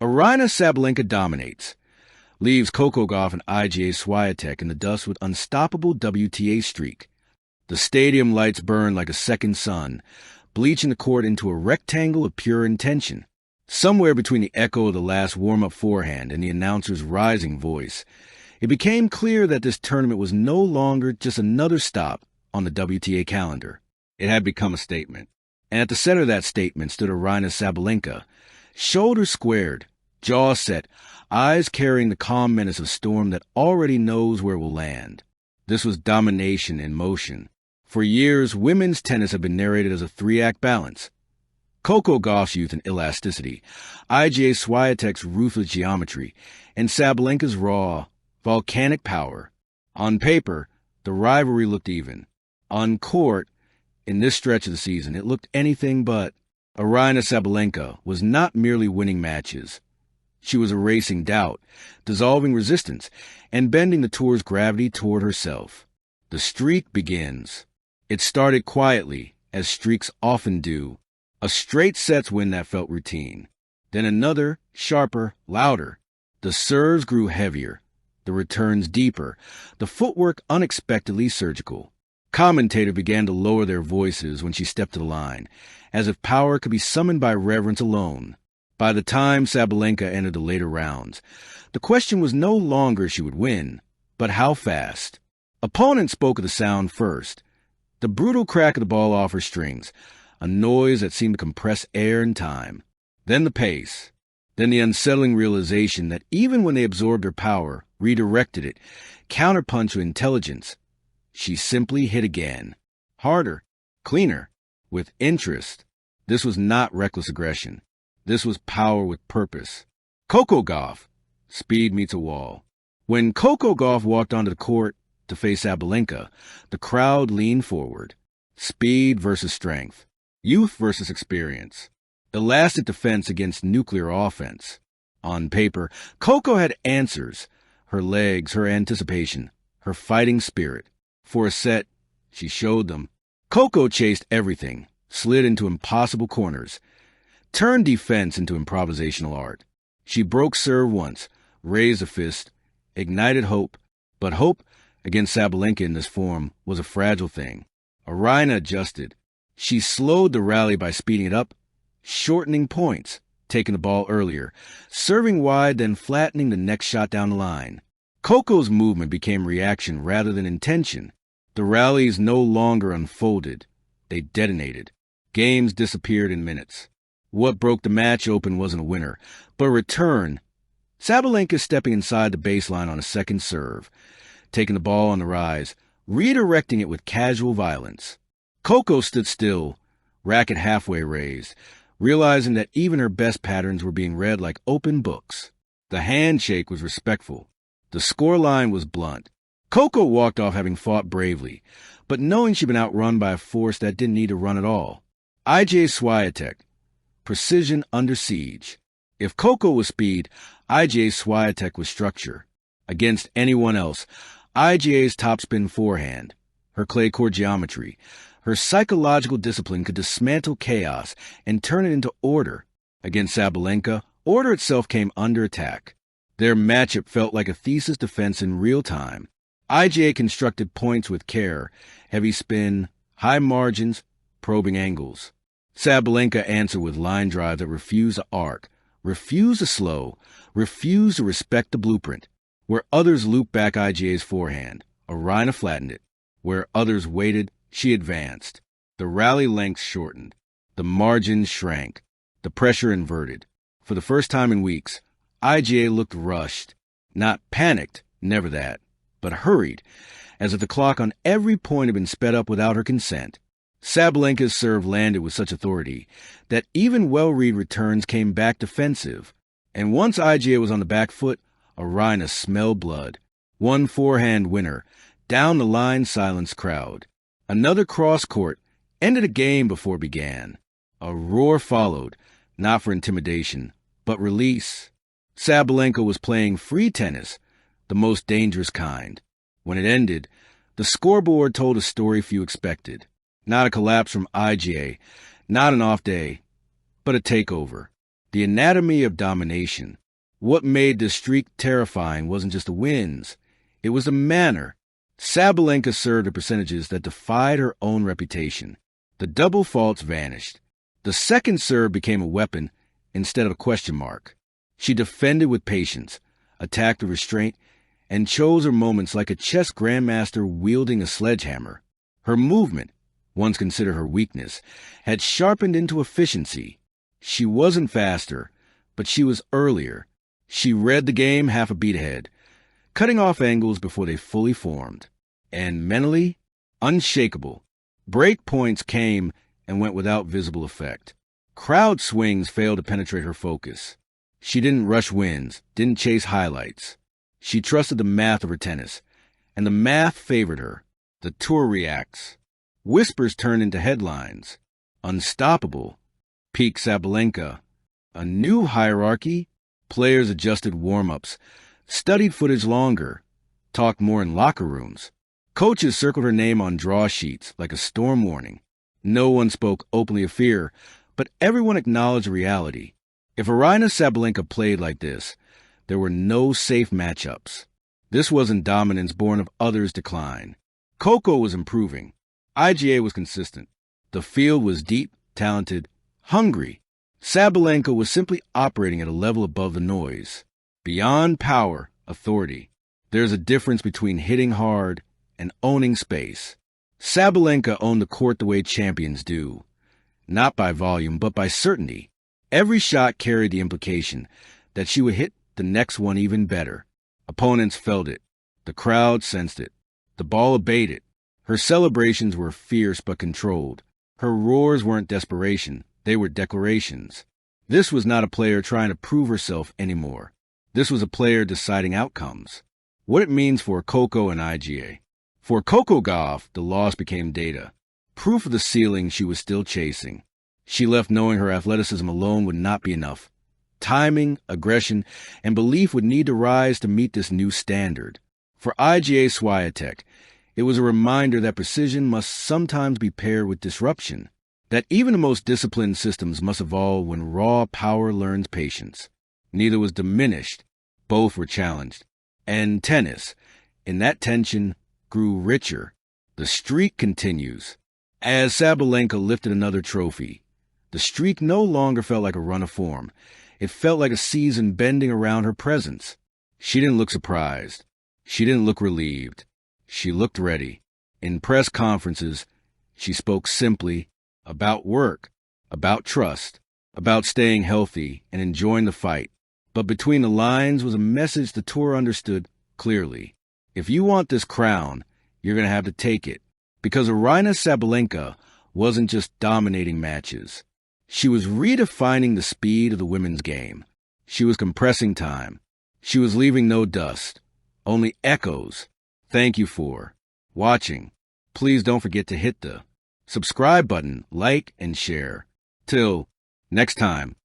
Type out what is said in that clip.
Aryna Sabalenka dominates, leaves Coco Gauff and Iga Swiatek in the dust with unstoppable WTA streak. The stadium lights burn like a second sun, bleaching the court into a rectangle of pure intention. Somewhere between the echo of the last warm-up forehand and the announcer's rising voice, it became clear that this tournament was no longer just another stop on the WTA calendar. It had become a statement. And at the center of that statement stood Aryna Sabalenka, shoulders squared, jaw set, eyes carrying the calm menace of storm that already knows where it will land. This was domination in motion. For years, women's tennis had been narrated as a three-act balance. Coco Gauff's youth and elasticity, Iga Swiatek's ruthless geometry, and Sabalenka's raw, volcanic power. On paper, the rivalry looked even. On court, in this stretch of the season, it looked anything but. Aryna Sabalenka was not merely winning matches. She was erasing doubt, dissolving resistance, and bending the tour's gravity toward herself. The streak begins. It started quietly, as streaks often do. A straight sets win that felt routine. Then another, sharper, louder. The serves grew heavier, the returns deeper, the footwork unexpectedly surgical. Commentators began to lower their voices when she stepped to the line, as if power could be summoned by reverence alone. By the time Sabalenka entered the later rounds, the question was no longer if she would win, but how fast. Opponents spoke of the sound first. The brutal crack of the ball off her strings, a noise that seemed to compress air and time. Then the pace. Then the unsettling realization that even when they absorbed her power, redirected it, counterpunched with intelligence, she simply hit again. Harder, cleaner, with interest. This was not reckless aggression. This was power with purpose. Coco Gauff. Speed meets a wall. When Coco Gauff walked onto the court to face Sabalenka, the crowd leaned forward. Speed versus strength. Youth versus experience. Elastic defense against nuclear offense. On paper, Coco had answers. Her legs, her anticipation, her fighting spirit. For a set, she showed them. Coco chased everything, slid into impossible corners, turned defense into improvisational art. She broke serve once, raised a fist, ignited hope, but hope against Sabalenka in this form was a fragile thing. Aryna adjusted. She slowed the rally by speeding it up, shortening points, taking the ball earlier, serving wide, then flattening the next shot down the line. Coco's movement became reaction rather than intention. The rallies no longer unfolded. They detonated. Games disappeared in minutes. What broke the match open wasn't a winner, but a return. Sabalenka stepping inside the baseline on a second serve, taking the ball on the rise, redirecting it with casual violence. Coco stood still, racket halfway raised, realizing that even her best patterns were being read like open books. The handshake was respectful. The scoreline was blunt. Coco walked off having fought bravely, but knowing she'd been outrun by a force that didn't need to run at all. Iga Swiatek. Precision under siege. If Coco was speed, Iga Swiatek was structure. Against anyone else, Iga's topspin forehand, her clay court geometry, her psychological discipline could dismantle chaos and turn it into order. Against Sabalenka, order itself came under attack. Their matchup felt like a thesis defense in real time. Iga constructed points with care, heavy spin, high margins, probing angles. Sabalenka answered with line drive that refused to arc, refused to slow, refused to respect the blueprint. Where others looped back Iga's forehand, Aryna flattened it. Where others waited, she advanced. The rally lengths shortened. The margins shrank. The pressure inverted. For the first time in weeks, Iga looked rushed. Not panicked, never that, but hurried, as if the clock on every point had been sped up without her consent. Sabalenka's serve landed with such authority that even well-read returns came back defensive. And once Iga was on the back foot, Aryna smelled blood. One forehand winner. Down the line silenced crowd. Another cross-court ended a game before it began. A roar followed, not for intimidation, but release. Sabalenka was playing free tennis, the most dangerous kind. When it ended, the scoreboard told a story few expected. Not a collapse from Iga, not an off day, but a takeover. The anatomy of domination. What made this streak terrifying wasn't just the wins. It was the manner. Sabalenka served at percentages that defied her own reputation. The double faults vanished. The second serve became a weapon instead of a question mark. She defended with patience, attacked with restraint, and chose her moments like a chess grandmaster wielding a sledgehammer. Her movement, once considered her weakness, had sharpened into efficiency. She wasn't faster, but she was earlier. She read the game half a beat ahead, cutting off angles before they fully formed. And mentally, unshakable. Break points came and went without visible effect. Crowd swings failed to penetrate her focus. She didn't rush wins, didn't chase highlights. She trusted the math of her tennis, and the math favored her. The tour reacts. Whispers turn into headlines. Unstoppable. Peak Sabalenka. A new hierarchy. Players adjusted warm-ups, studied footage longer, talked more in locker rooms. Coaches circled her name on draw sheets like a storm warning. No one spoke openly of fear, but everyone acknowledged reality. If Aryna Sabalenka played like this, there were no safe matchups. This wasn't dominance born of others' decline. Coco was improving. IGA was consistent. The field was deep, talented, hungry. Sabalenka was simply operating at a level above the noise. Beyond power, authority. There's a difference between hitting hard and owning space. Sabalenka owned the court the way champions do. Not by volume, but by certainty. Every shot carried the implication that she would hit the next one even better. Opponents felt it. The crowd sensed it. The ball obeyed it. Her celebrations were fierce but controlled. Her roars weren't desperation. They were declarations. This was not a player trying to prove herself anymore. This was a player deciding outcomes. What it means for Coco and IGA. For Coco Gauff, the loss became data. Proof of the ceiling she was still chasing. She left knowing her athleticism alone would not be enough. Timing, aggression, and belief would need to rise to meet this new standard. For Iga Swiatek, it was a reminder that precision must sometimes be paired with disruption. That even the most disciplined systems must evolve when raw power learns patience. Neither was diminished. Both were challenged. And tennis, in that tension, grew richer. The streak continues. As Sabalenka lifted another trophy, the streak no longer felt like a run of form. It felt like a season bending around her presence. She didn't look surprised. She didn't look relieved. She looked ready. In press conferences, she spoke simply about work, about trust, about staying healthy and enjoying the fight. But between the lines was a message the tour understood clearly. If you want this crown, you're going to have to take it. Because Aryna Sabalenka wasn't just dominating matches. She was redefining the speed of the women's game. She was compressing time. She was leaving no dust, only echoes. Thank you for watching. Please don't forget to hit the subscribe button, like, and share. Till next time.